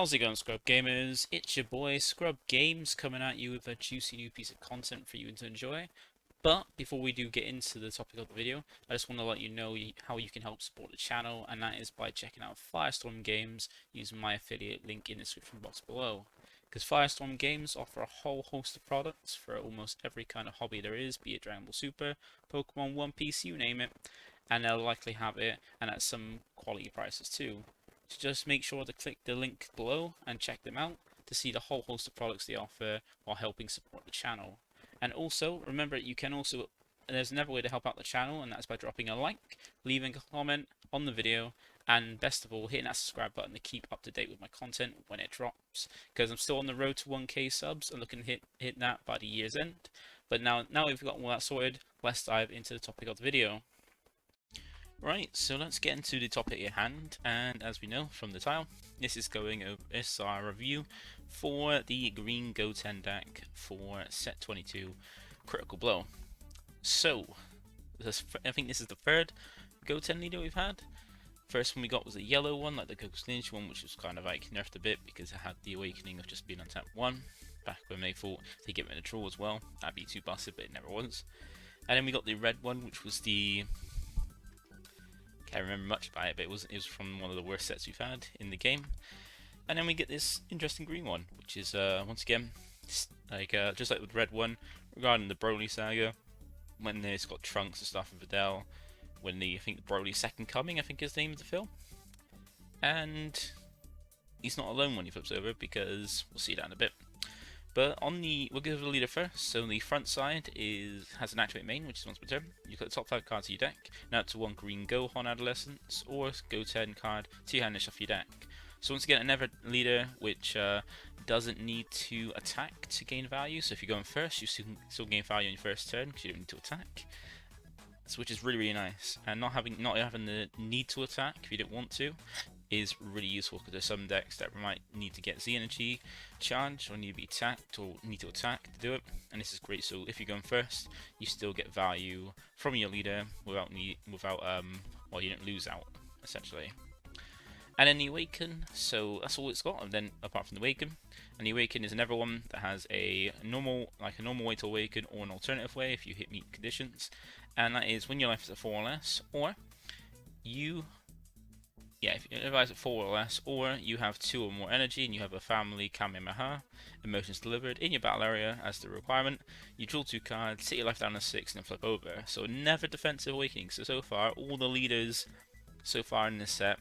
How's it going, Scrub Gamers? It's your boy Scrub Games coming at you with a juicy new piece of content for you to enjoy. But before we do get into the topic of the video, I just want to let you know how you can help support the channel, and that is by checking out Firestorm Games using my affiliate link in the description box below. Because Firestorm Games offer a whole host of products for almost every kind of hobby there is, be it Dragon Ball Super, Pokemon, One Piece, you name it, and they'll likely have it, and at some quality prices too. So just make sure to click the link below and check them out to see the whole host of products they offer while helping support the channel. And also, remember, there's another way to help out the channel, and that's by dropping a like, leaving a comment on the video, and best of all, hitting that subscribe button to keep up to date with my content when it drops. Because I'm still on the road to 1k subs and looking to hit that by the year's end. But now we've got all that sorted, let's dive into the topic of the video. Right, so let's get into the topic at hand, and as we know from the title, this is our review for the Green Gotan Deck for set 22 Critical Blow. So, I think this is the third Goten leader we've had. First one we got was a yellow one, like the Ghost Ninja one, which was kind of like nerfed a bit because it had the awakening of just being on tap 1, back when they thought they'd get rid of troll as well. That'd be too busted, but it never was. And then we got the red one, which was the... can't remember much about it, but it was from one of the worst sets we've had in the game. And then we get this interesting green one, which is once again just like with the red one, regarding the Broly saga, when it's got Trunks and stuff and Videl, when I think the Broly Second Coming, I think is the name of the film. And he's not alone when he flips over, because we'll see that in a bit. But we'll go to the leader first. So the front side has an activate main, which is once per turn. You put the top 5 cards of your deck, now up to 1 Green Gohan Adolescence, or Goten card to your hand and shuffle your deck. So once again, another leader which doesn't need to attack to gain value. So if you're going first, you still gain value on your first turn because you don't need to attack. So which is really nice. And not having the need to attack if you don't want to is really useful, because there's some decks that might need to get Z energy charged or need to be attacked or need to attack to do it, and this is great. So if you're going first, you still get value from your leader without you don't lose out essentially. And then the Awaken, so that's all it's got. And then apart from the Awaken, and the Awaken is another one that has a normal way to awaken or an alternative way if you meet conditions, and that is when your life is at 4 or less, or if your life is at 4 or less, or you have 2 or more energy and you have a family Kamehameha emotions delivered in your battle area as the requirement, you draw 2 cards, set your life down to 6 and then flip over. So never defensive awakening. So far all the leaders so far in this set,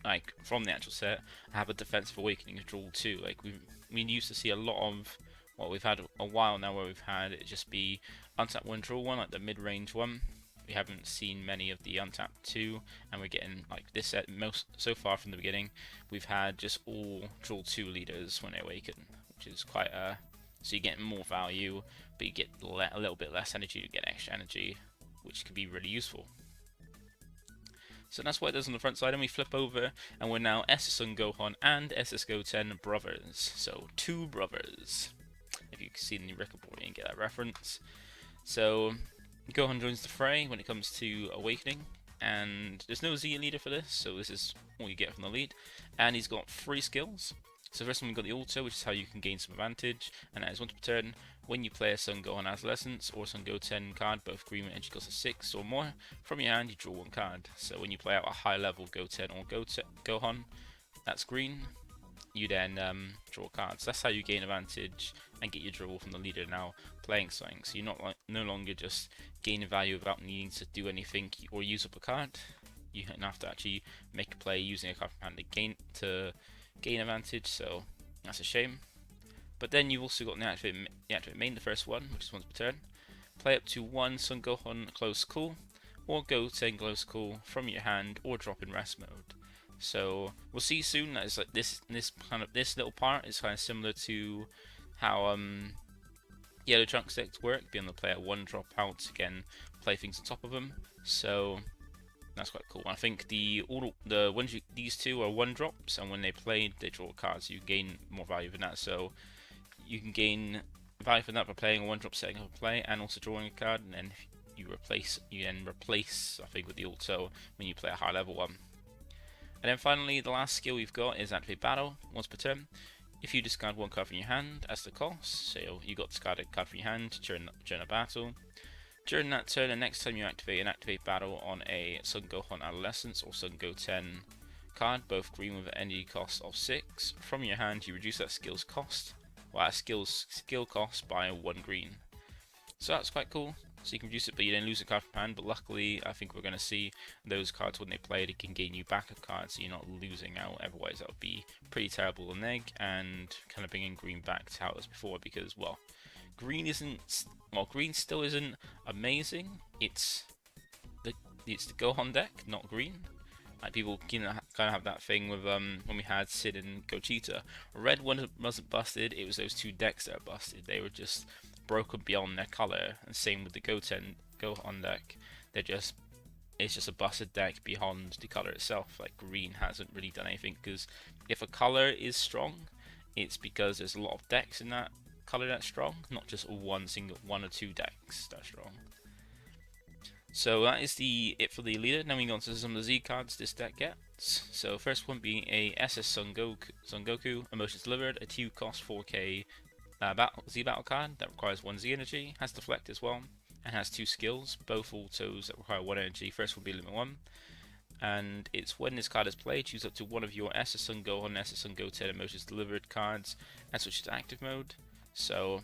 like from the actual set, have a defensive awakening of draw 2. Like we used to see a lot of, well, we've had a while now where we've had it just be untap 1 draw 1, like the mid-range one. We haven't seen many of the untapped 2, and we're getting, like this set, so far from the beginning, we've had just all draw 2 leaders when they awaken, which is quite so you're getting more value, but you get a little bit less energy to get extra energy, which can be really useful. So that's what it does on the front side, and we flip over, and we're now SS Son Gohan and SS Goten brothers. So 2 brothers, if you can see in the record board and get that reference. So Gohan joins the fray when it comes to awakening, and there's no Z leader for this, so this is all you get from the lead. And he's got 3 skills. So first one we've got the auto, which is how you can gain some advantage, and that is once per turn, when you play a Son Gohan Adolescence or Son Goten card, both green and energy cost of 6 or more, from your hand you draw 1 card. So when you play out a high level Goten or Gohan, that's green, you then draw cards. That's how you gain advantage and get your draw from the leader now playing something. So you're no longer just gaining value without needing to do anything or use up a card. You have to actually make a play using a card from hand to gain advantage, so that's a shame. But then you've also got the activate main, the first one, which is once per turn. Play up to 1 Son Gohan Close Call or Goten Close Call from your hand, or drop in rest mode. So we'll see soon that it's like this little part is kind of similar to how Yellow Trunks decks work, being able to play at 1 drop out, again play things on top of them. So that's quite cool. I think these 2 are 1 drops, and when they play, they draw cards. So you gain more value from that. So you can gain value from that by playing a 1 drop, setting up a play, and also drawing a card. And then you then replace, I think, with the auto when you play a high level one. And then finally, the last skill we've got is Activate Battle. Once per turn, if you discard one card from your hand as the cost, so you got discarded a card from your hand during a battle. During that turn, the next time you activate an Activate Battle on a Sun Gohan Adolescence or Sun Goten card, both green with an energy cost of 6, from your hand you reduce that skill's cost, well, that skill's skill cost by 1 green. So that's quite cool. So you can reduce it, but you don't lose a card from hand. But luckily, I think we're going to see those cards when they play, they can gain you back a card, so you're not losing out. Otherwise, that would be pretty terrible on egg, and kind of bringing green back to how it was before. Because, well, green still isn't amazing. It's the Gohan deck, not green. Like, people kind of have that thing with when we had Sid and Gogeta. Red wasn't busted. It was those two decks that were busted. They were just broken beyond their color, and same with the Gohan deck. It's just a busted deck beyond the color itself. Like, green hasn't really done anything, because if a color is strong, it's because there's a lot of decks in that color that's strong, not just one or two decks that's strong. So that is it for the leader. Now we go on to some of the Z cards this deck gets. So first one being a SS Son Goku, Emotions Delivered, a 2 cost 4k Z battle card that requires 1 Z energy, has Deflect as well, and has 2 skills, both autos that require 1 energy. First will be limit 1, and it's when this card is played, choose up to one of your SS Son Gohan and SS Son Goten Emotions Delivered cards and switch to active mode. So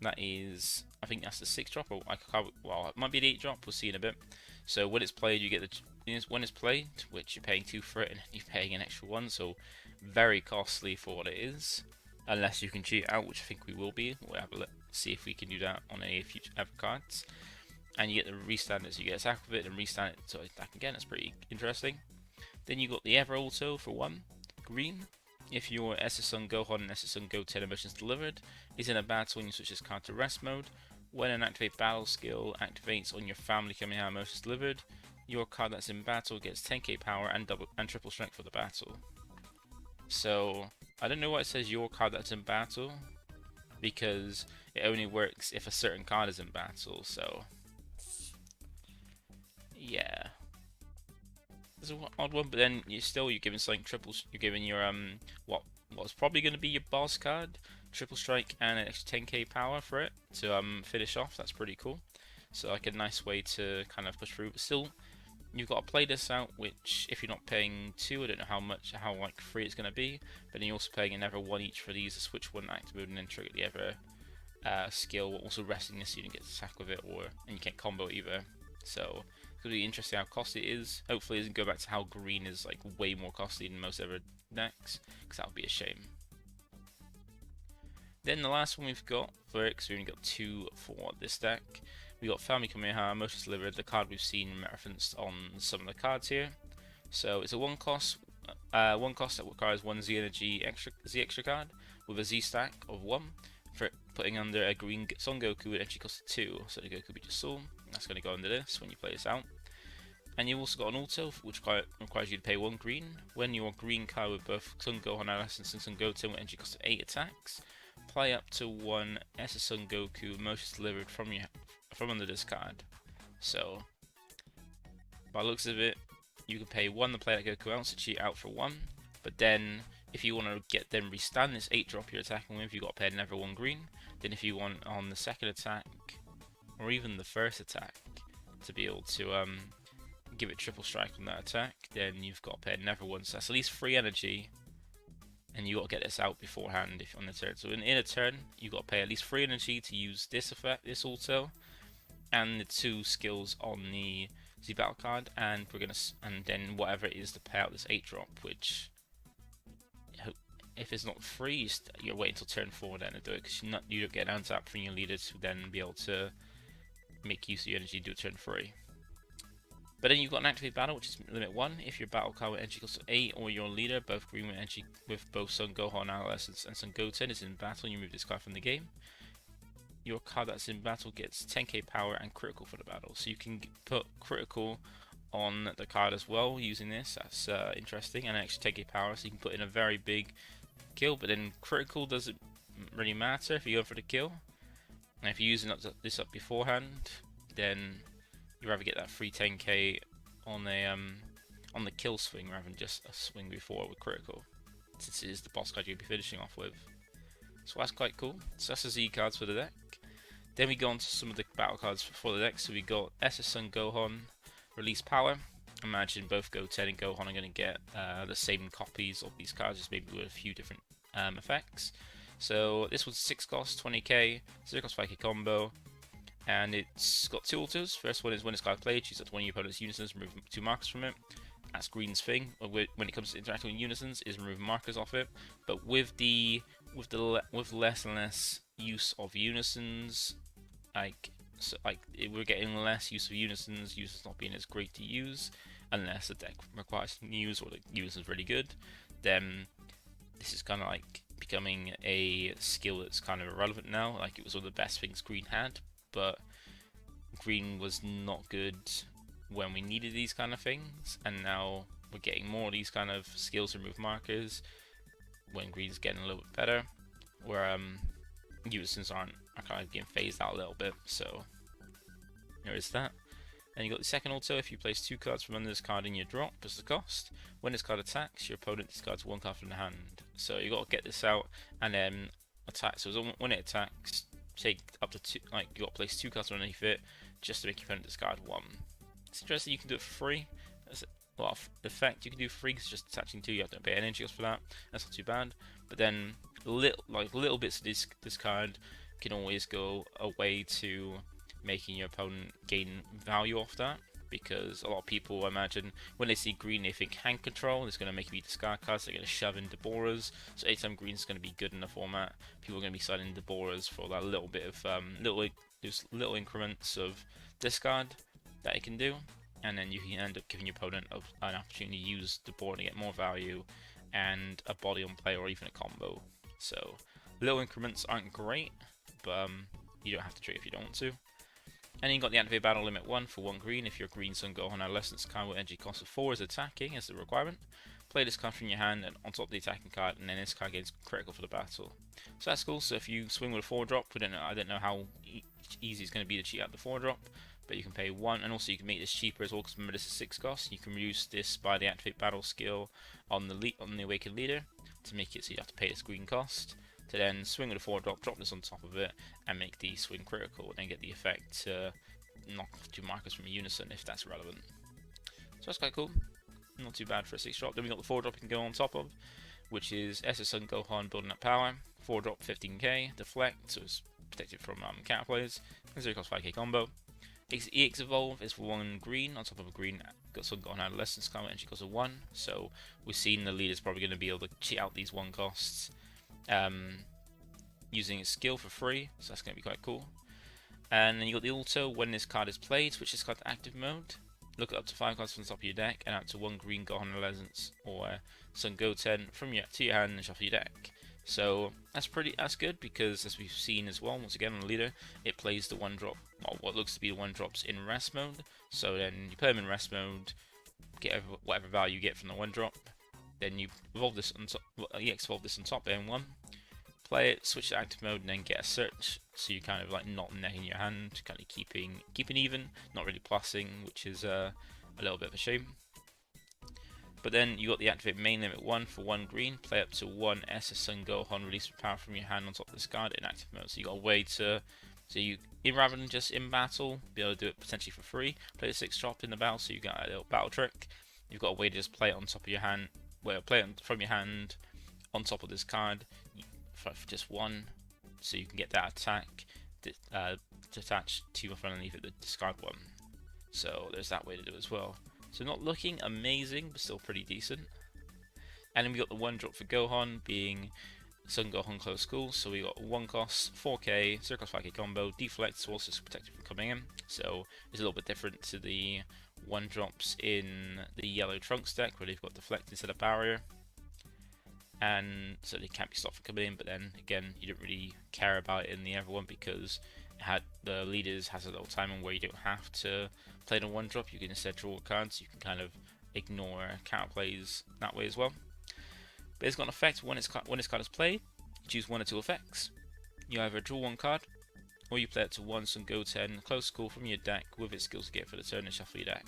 that is, I think that's the 6 drop, or well, it might be the 8 drop, we'll see in a bit. So when it's played, you get when it's played, which you're paying 2 for it, and you're paying an extra 1, so very costly for what it is. Unless you can cheat out, which I think we will be. We'll have a look, see if we can do that on a future ever cards. And you get the restand it, so you get attack with it and restand it so attack again. That's pretty interesting. Then you got the Ever Auto for 1 green. If your SS Son Gohan and SS Son Goten Emotions Delivered is in a battle and you switch this card to rest mode, when an Activate Battle skill activates on your Family Kamehameha Emotions Delivered, your card that's in battle gets 10k power and triple strength for the battle. So I don't know why it says your card that's in battle, because it only works if a certain card is in battle. So yeah, it's an odd one. But then you're giving something triples. You're giving your what's probably going to be your boss card, triple strike, and an extra 10k power for it to finish off. That's pretty cool. So like a nice way to kind of push through, but still, you've got to play this out, which if you're not paying 2, I don't know how like free it's going to be, but then you're also paying another 1 each for these to switch one active mode and then trigger the other skill, also resting this so you don't get to attack with it, and you can't combo either. So it's going to be interesting how costly it is. Hopefully it doesn't go back to how green is like way more costly than most other decks, because that would be a shame. Then the last one we've got for it, because we only got 2 for this deck. We got Family Kamehameha, Emotions Delivered, the card we've seen referenced on some of the cards here. So it's a 1 cost that requires 1 Z energy extra card with a Z stack of 1 for putting under a green Son Goku with energy cost of 2. So the Goku we just saw, that's going to go under this when you play this out. And you've also got an auto which requires you to pay 1 green when your green card with both Son Gohan Adolescence and Son Goten with energy cost of 8 attacks. Play up to 1 SS Son Goku Emotions Delivered from under this card. So by the looks of it, you can pay 1 to play that Goku out, so cheat out for 1. But then if you want to get them restand this 8 drop you're attacking with, you got to pay another 1 green. Then if you want on the second attack or even the first attack to be able to give it triple strike on that attack, then you've got to pay another 1. So that's at least 3 energy. And you got to get this out beforehand on the turn. So in a turn, you got to pay at least 3 energy to use this effect, this auto, and the 2 skills on the Z battle card, and then whatever it is to pay out this 8 drop. Which, if it's not free, you're waiting until turn 4 then to do it, because you don't get an untap from your leader to then be able to make use of your energy to do a turn 3. But then you've got an Activate Battle, which is limit 1. If your battle card with energy costs 8 or your leader, both green with energy with both Son Gohan Adolescence and Son Goten, is in battle and you remove this card from the game, your card that's in battle gets 10k power and critical for the battle. So you can put critical on the card as well using this. That's interesting, and an extra 10k power, so you can put in a very big kill. But then critical doesn't really matter if you go for the kill. And if you're using this up beforehand, then you rather get that free 10k on a on the kill swing rather than just a swing before with critical, since it is the boss card you'll be finishing off with. So that's quite cool. So that's the Z cards for the deck. Then we go on to some of the battle cards for the deck. So we got SS Son Gohan, Release Power. Imagine both Goten and Gohan are going to get the same copies of these cards, just maybe with a few different effects. So this was 6 cost, 20k, 0 cost 5k combo, and it's got 2 autos. First one is when this card played, choose up to one of your opponent's unisons, remove 2 markers from it. That's Green's thing when it comes to interacting with unisons, is remove markers off it. But with less and less use of unisons, we're getting less use of unisons not being as great to use, unless the deck requires use or the unison's really good. Then this is kind of like becoming a skill that's kind of irrelevant now. Like, it was one of the best things Green had, but Green was not good when we needed these kind of things, and now we're getting more of these kind of skills to remove markers when Green's getting a little bit better, where unisons are kind of getting phased out a little bit. So there is that. And you got the second auto. If you place 2 cards from under this card in your drop as the cost, when this card attacks, your opponent discards 1 card from the hand. So you got to get this out and then attack. So when it attacks, take up to 2. Like, you got to place 2 cards underneath it just to make your opponent discard 1. It's interesting. You can do it for free. There's a lot of effect you can do for free, because just attaching 2, you have to pay energy cost for that. That's not too bad. But then little bits of this card can always go away to making your opponent gain value off that, because a lot of people, imagine, when they see Green, they think hand control is going to make me discard cards. They're going to shove in Deborahs. So anytime Green's going to be good in the format, people are going to be signing Deborahs for that little bit of little increments of discard that it can do, and then you can end up giving your opponent an opportunity to use Deborah to get more value and a body on play, or even a combo. So little increments aren't great, but you don't have to trade if you don't want to. And then you got the activate battle limit 1 for 1 green. If your Green Son Gohan adolescence card with energy cost of 4 is attacking as the requirement, play this card from your hand and on top of the attacking card, and then this card gains critical for the battle. So that's cool. So if you swing with a 4-drop, I don't know how easy it's going to be to cheat out the 4-drop, but you can pay 1, and also you can make this cheaper as well, because remember this is 6 cost. You can reduce this by the activate battle skill on the Awakened leader to make it so you have to pay this green cost, to then swing with a 4-drop, drop this on top of it, and make the swing critical, and then get the effect to knock 2 markers from a unison if that's relevant. So that's quite cool. Not too bad for a 6-drop. Then we got the 4-drop you can go on top of, which is SS Son Gohan building up power. 4-drop 15k, deflect, so it's protected from counter plays, and 0 cost 5k combo. EX Evolve is for 1 green on top of a green Son Gohan adolescence card, and she goes a 1. So we've seen the leader's probably going to be able to cheat out these 1 costs using its skill for free, so that's going to be quite cool. And then you got the auto. When this card is played, switch this card to active mode. Look up to 5 cards from the top of your deck, and out to 1 Green Gohan adolescence or Son Goten to your hand and shuffle your deck. So that's good, because as we've seen as well, once again on the leader, it plays the 1-drop, or what looks to be the 1-drops in rest mode. So then you put them in rest mode, get whatever value you get from the 1-drop. Then you evolve this on top, EX evolve this on top in 1. Play it, switch to active mode, and then get a search. So you kind of like not necking your hand, kind of keeping even, not really plussing, which is a little bit of a shame. But then you got the activate main limit 1 for 1 green. Play up to 1 SS Son Gohan, release power from your hand on top of this card in active mode. So you got a way to, rather than just in battle, be able to do it potentially for free. Play the 6-drop in the battle, so you got a little battle trick. You've got a way to just play it on top of your hand, play it from your hand on top of this card for just 1, so you can get that attack attached to your front underneath it, the discard 1. So there's that way to do it as well. So not looking amazing, but still pretty decent. And then we got the 1-drop for Gohan, being Son Gohan Close School. So we got 1 cost, 4k, 0 cost 5k combo, deflect, so also protected from coming in. So it's a little bit different to the 1-drops in the yellow Trunks deck, where they've got deflect instead of barrier. And so they can't be stopped from coming in, but then again, you don't really care about it in the other one, because the leaders has a little timing where you don't have to play the 1-drop. You can instead draw cards, so you can kind of ignore counter plays that way as well. But it's got an effect when this card is played. You choose 1 or 2 effects. You either draw 1 card, or you play it to one Son Goten close call from your deck with its skills to get for the turn and shuffle your deck.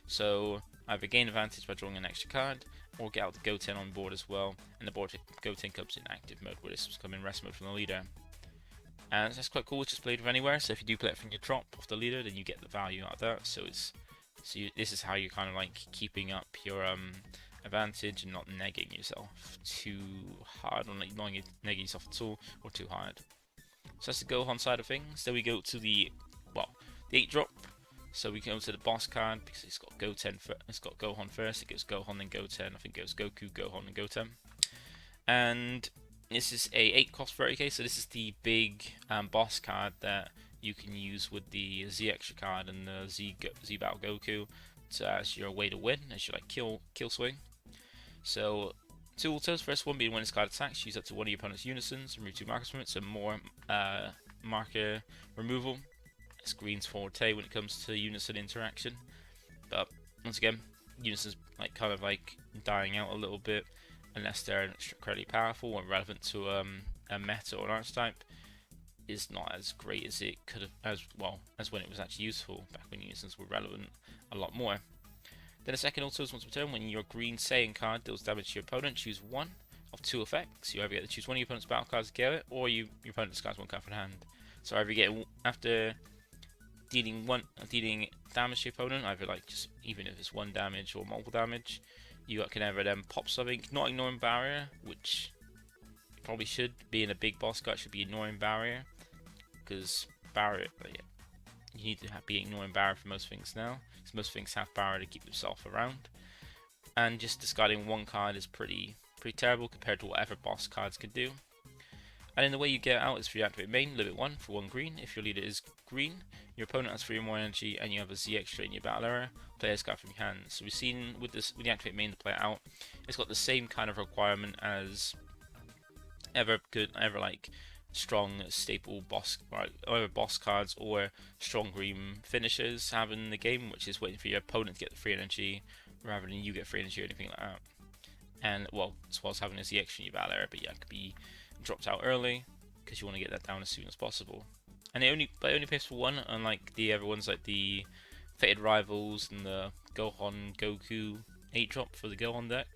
So either gain advantage by drawing an extra card, or get out the Goten on board as well, and the board Goten comes in active mode, where this comes in rest mode from the leader. And that's quite cool, it's just played with anywhere, so if you do play it from your drop off the leader, then you get the value out of that. So this is how you're kind of like keeping up your advantage and not negging yourself too hard, or not negging yourself at all, or too hard. So that's the Gohan side of things. Then we go to the 8 drop. So we go to the boss card because it's got it's got Gohan first. It goes Gohan then Goten. I think it goes Goku, Gohan, and Goten. And this is a 8 cost 30k. So this is the big boss card that you can use with the Z extra card and the Z Battle Goku as your way to win, as your like kill swing. So 2 autos. First one being when this card attacks, use up to one of your opponent's unisons, remove 2 markers from it. So more marker removal. It's Green's forte when it comes to unison interaction, but once again, unison's kind of dying out a little bit unless they're incredibly powerful or relevant to a meta or an archetype. Is not as great as it could have, as when it was actually useful back when unisons were relevant a lot more. Then the second auto is once per turn, when your green Saiyan card deals damage to your opponent, choose one of 2 effects. You either get to choose one of your opponent's battle cards to get it, or your opponent discards 1 card from hand. So either you get after dealing damage to your opponent, either even if it's 1 damage or multiple damage, you can either then pop something, not ignoring barrier, which probably should be in a big boss card, should be ignoring barrier, because barrier, you need to be ignoring barrier for most things now, because most things have barrier to keep themselves around, and just discarding 1 card is pretty terrible compared to whatever boss cards could do. And then the way you get out is through your activate main, limit 1 for 1 green. If your leader is green, your opponent has 3 or more energy, and you have a Z extra in your battle area, play this card from your hand. So we've seen with the activate main to play it out, it's got the same kind of requirement as strong staple boss cards or strong green finishers have in the game, which is waiting for your opponent to get the free energy rather than you get free energy or anything like that. And as well as having a Z extra in your battle area, but yeah, it could be dropped out early because you want to get that down as soon as possible. And it only pays for 1, unlike the other ones like the Fated Rivals and the Gohan Goku 8 drop for the Gohan deck.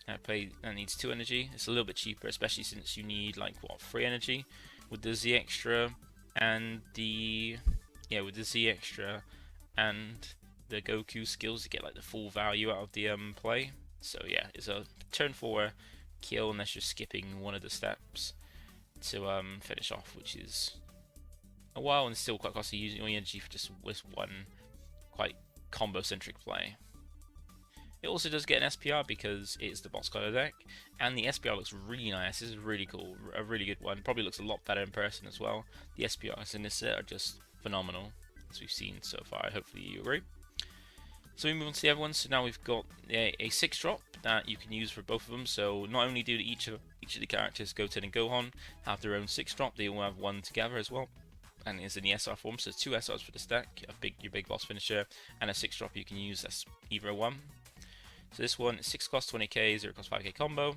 That needs 2 energy. It's a little bit cheaper, especially since you need 3 energy with the Z extra and the Goku skills to get the full value out of the play. So yeah, it's a turn 4 kill unless you're skipping one of the steps to finish off, which is a while and still quite costly, using your energy for just this one quite combo centric play. It also does get an SPR because it's the boss card deck, and the SPR looks really nice. This is really cool, a really good one. Probably looks a lot better in person as well. The SPRs in this set are just phenomenal, as we've seen so far. Hopefully you agree. So we move on to the other ones. So now we've got a 6 drop that you can use for both of them. So not only do each of the characters, Goten and Gohan, have their own 6 drop, they all have 1 together as well. And it's in the SR form, so 2 SRs for this deck, your big boss finisher, and a 6 drop you can use that's either a 1. So this one, 6 cost 20k, 0 cost 5k combo.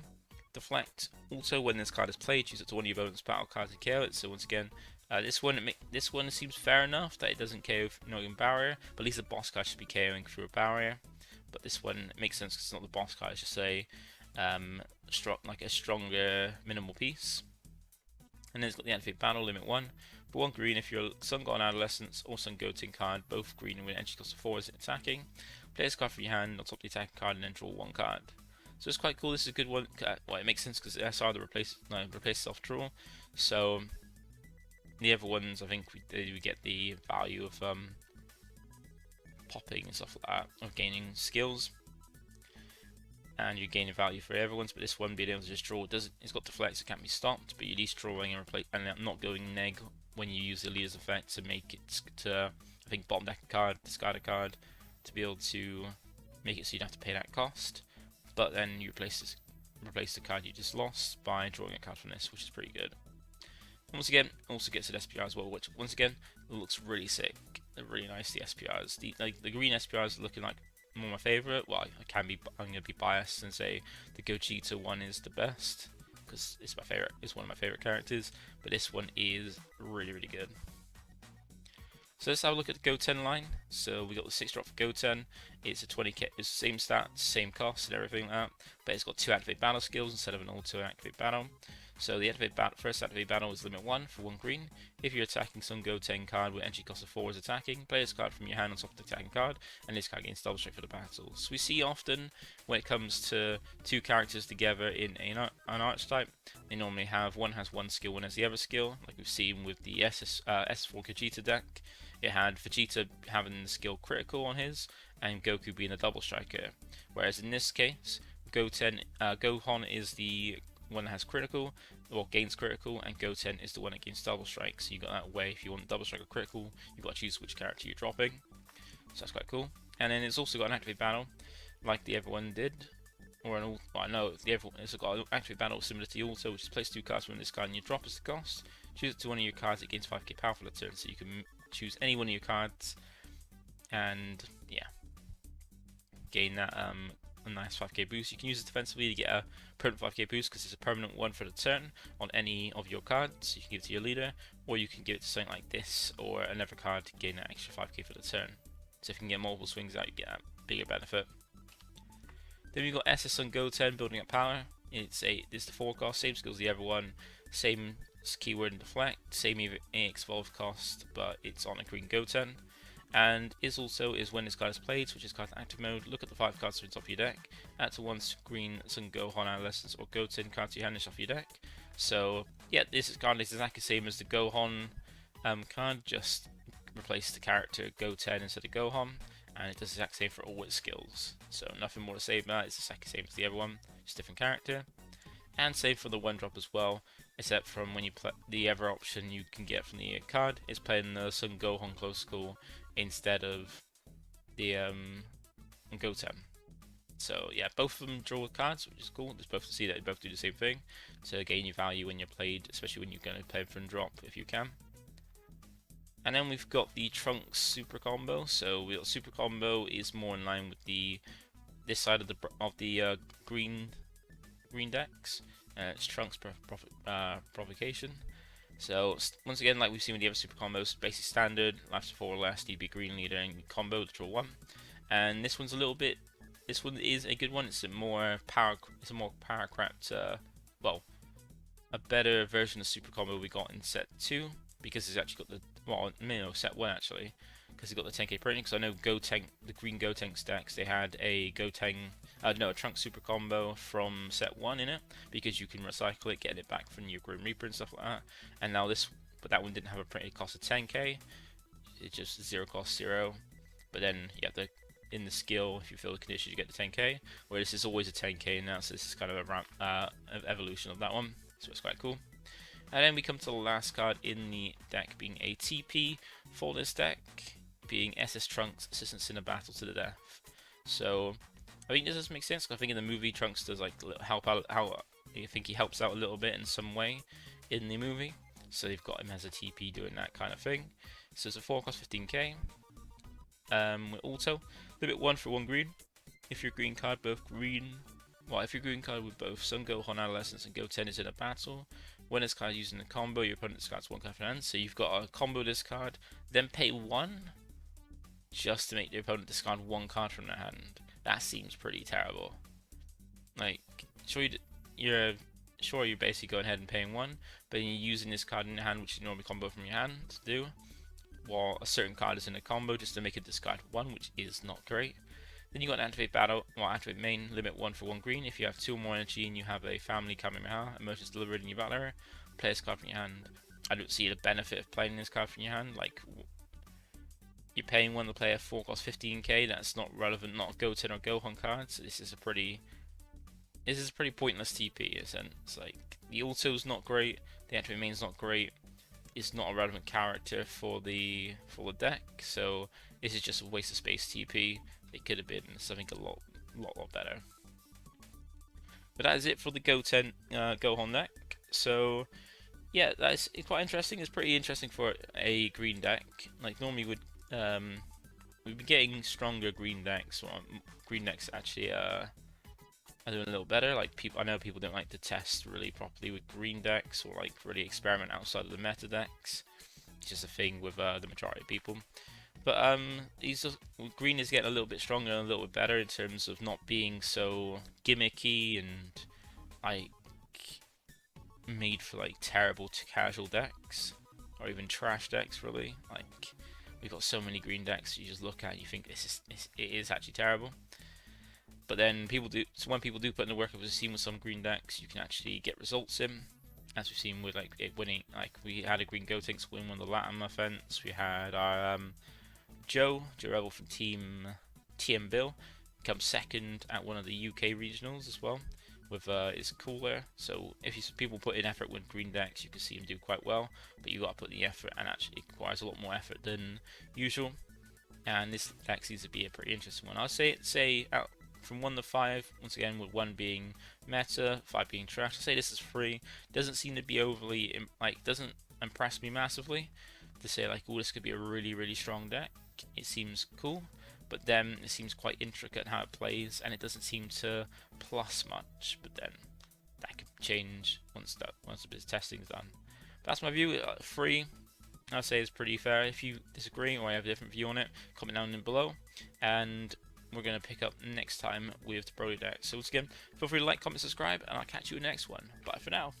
Deflect. Also, when this card is played, use it to one of your opponent's battle cards to KO it. So once again, this one seems fair enough that it doesn't KO ignoring barrier, but at least the boss card should be KOing through a barrier. But this one makes sense because it's not the boss card; it's just a stronger minimal piece. And then it's got the activate battle limit 1 for 1 green. If your Son Goten Adolescence or Son Goten card, both green and with energy cost of 4 is attacking, play this card from your hand on top of the attacking card and then draw 1 card. So it's quite cool. This is a good one. Well, it makes sense because SR replace self draw. So the other ones, I think we get the value of popping and stuff like that, of gaining skills, and you're gaining value for everyone's. But this one, being able to just draw, it's got deflect, so it can't be stopped. But you're at least drawing and replace, and not going neg when you use the leader's effect to make it to, I think, bottom deck a card, discard a card, to be able to make it so you don't have to pay that cost. But then you replace the card you just lost by drawing a card from this, which is pretty good. And once again, also gets an SPR as well, which once again looks really sick. They're really nice. The SPRs, the green SPRs are looking like more my favorite. Well, I'm gonna be biased and say the Gogeta one is the best because it's my favorite. It's one of my favorite characters. But this one is really good. So let's have a look at the Goten line. So we got the 6 drop for Goten. It's a 20k, it's the same stats, same cost and everything like that, but it's got 2 activate battle skills instead of an auto activate battle. So the first activate battle is limit 1 for 1 green. If you're attacking some Goten card with entry cost of 4 is attacking, play this card from your hand on top of the attacking card, and this card gains double strike for the battle. So we see often when it comes to 2 characters together in an archetype, they normally have one has one skill, one has the other skill, like we've seen with the S4 Vegeta deck. It had Vegeta having the skill critical on his, and Goku being a double striker. Whereas in this case, Gohan is the one that has critical, or gains critical, and Goten is the one that gains double strike. So you got that way. If you want double strike or critical, you've got to choose which character you're dropping. So that's quite cool. And then it's also got an activate battle, like the other one did. Or an it's got an activate battle similar to the auto, which is place 2 cards from this card and you drop as the cost. Choose it to one of your cards, it gains 5k power for the turn, so you can choose any one of your cards and yeah, gain that a nice 5k boost. You can use it defensively to get a permanent 5k boost because it's a permanent one for the turn on any of your cards. You can give it to your leader, or you can give it to something like this or another card to gain that extra 5k for the turn. So if you can get multiple swings out, you get that bigger benefit. Then we've got SS on Goten, building up power. This is the 4 cost, same skills as the other one, same keyword and deflect, same EX evolve cost, but it's on a Green Goten. And is when this card is played, switch this card to active mode, look at the 5 cards from the top of your deck, add to 1 Green Sun Gohan Adolescence or Goten card to your hand off your deck. So yeah, this card is exactly the same as the Gohan card, just replace the character Goten instead of Gohan, and it does the exact same for all its skills. So nothing more to say about it, it's the exact same as the other one, just different character. And same for the 1 drop as well, except from when you play the other option you can get from the card is playing the Sun Gohan close call instead of the Goten. So yeah, both of them draw cards, which is cool. It's both to see that they both do the same thing to gain your value when you're played, especially when you're going to play for a drop if you can. And then we've got the Trunks Super Combo. So we got Super Combo is more in line with this side of the green decks. It's Trunks Provocation. So once again, like we've seen with the other super combos, basic standard, life support or less, DB green leader and combo to draw 1. And this one is a good one. It's a more power craft, well, a better version of super combo we got in set 2 because it's actually got set 1 actually, because it got the 10k printing. Because I know the Green Goten decks, they had a Trunks super combo from set 1 in it, because you can recycle it, get it back from your Grim Reaper and stuff like that. And now but that one didn't have a printed cost of 10k. It's just 0 cost 0. But then you have in the skill, if you fill the conditions, you get the 10k. Where this is always a 10k now, so this is kind of a evolution of that one. So it's quite cool. And then we come to the last card in the deck, being a TP for this deck, being SS Trunks, Assistance in a Battle to the Death. So I think this does make sense. I think in the movie Trunks does like help out. I think he helps out a little bit in some way in the movie. So they've got him as a TP doing that kind of thing. So it's a 4 cost 15k. With auto, limit 1 for 1 green. If your green card with both Sun Gohan Adolescence and Goten is in a battle, when this card is using a combo, your opponent discards 1 card from hand. So you've got to combo this card, then pay 1 just to make your opponent discard 1 card from their hand. That seems pretty terrible. Like, you're basically going ahead and paying 1, but you're using this card in your hand, which you normally combo from your hand to do, while a certain card is in a combo just to make it discard 1, which is not great. Then you got an activate main, limit 1 for 1 green. If you have 2 or more energy and you have a family Kamehameha, emotions delivered in your battle area, play this card from your hand. I don't see the benefit of playing this card from your hand. Like, you're paying 1 to play a 4 cost 15k, that's not relevant, not a Goten or Gohan card, so this is a pretty pointless TP in a sense. Like, the auto's not great, the activate main's not great, it's not a relevant character for the deck, so this is just a waste of space TP. It could have been something a lot better. But that is it for the Goten Gohan deck. So yeah, that's quite interesting. It's pretty interesting for a green deck. Like normally we'd be getting stronger green decks, or green decks actually are doing a little better. Like I know people don't like to test really properly with green decks, or like really experiment outside of the meta decks. It's just a thing with the majority of people. But green is getting a little bit stronger and a little bit better in terms of not being so gimmicky and like made for like terrible to casual decks or even trash decks. Really, like we've got so many green decks you just look at and you think it is actually terrible. But then when people do put in the work, as we've seen with some green decks, you can actually get results in. As we've seen with like it winning, like we had a Green Gotan Deck win one of the Latin events. We had our Joe Rebel from TM Bill come second at one of the UK regionals as well. With it's cooler, so if people put in effort with green decks, you can see them do quite well. But you got to put in the effort, and actually it requires a lot more effort than usual. And this deck seems to be a pretty interesting one. I'll say out from 1 to 5, once again, with 1 being meta, 5 being trash. I'll say this is free. Doesn't seem to be overly, doesn't impress me massively to say like, oh, this could be a really, really strong deck. It seems cool, but then it seems quite intricate how it plays, and it doesn't seem to plus much, but then that could change once a bit of testing is done. But that's my view. Free, I'd say it's pretty fair. If you disagree or have a different view on it, comment down below, and we're going to pick up next time with the Pro deck. So once again, feel free to like, comment, subscribe, and I'll catch you in the next one. Bye for now.